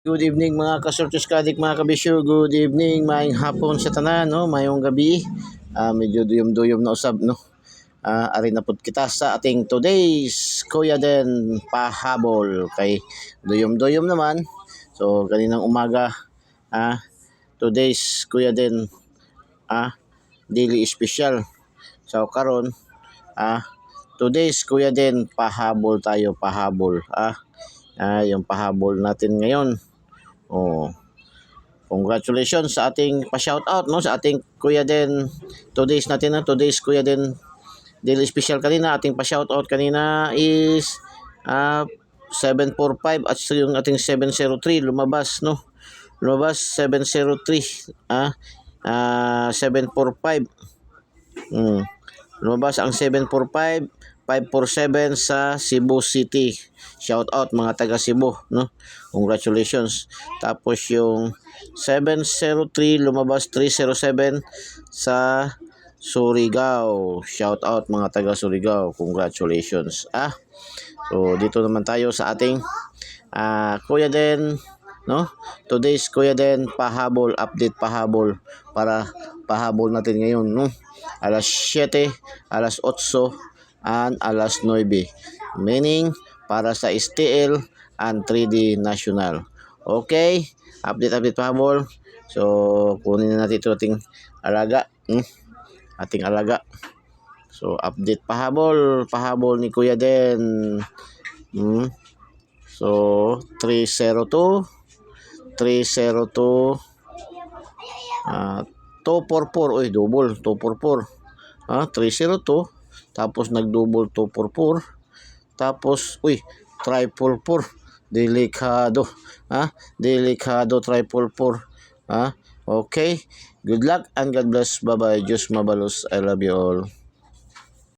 Good evening mga kasortis kadik mga kabisyo. Good evening, maayong hapon sa tanan, no? Mayong gabi. Medyo duyom-duyom na usab, no? Ari na pud kita sa ating today's Kuya Den pahabol kay duyom-duyom naman. So kaninang umaga, today's Kuya Den daily special. So karon, today's Kuya Den pahabol tayo, pahabol. Yung pahabol natin ngayon. Oh, congratulations sa ating pa-shoutout, no, sa ating Kuya Den. Today's natin na today's Kuya Den daily special kanina. Ating pa-shoutout kanina is 745 at yung ating 703 lumabas, no. Lumabas 703 745. Lumabas ang 745 547 sa Cebu City. Shout out mga taga Cebu, no? Congratulations. Tapos yung 703 lumabas 307 sa Surigao. Shout out mga taga Surigao. Congratulations. So dito naman tayo sa ating Kuya Den, no? Today's Kuya Den pahabol, update pahabol para pahabol natin ngayon, no? Alas 7, alas 8 and alas 9. Meaning para sa STL and 3D National. Okay? Update pahabol. So kunin na natin ito ating alaga. Ating alaga. So update pahabol ni Kuya Den. So 302 244. Uy, double 244. 302 tapos nag-double 244. Tapos triple 4. Delikado. Delikado triple 4. Okay. Good luck and God bless. Bye-bye. Diyos mabalos. I love you all.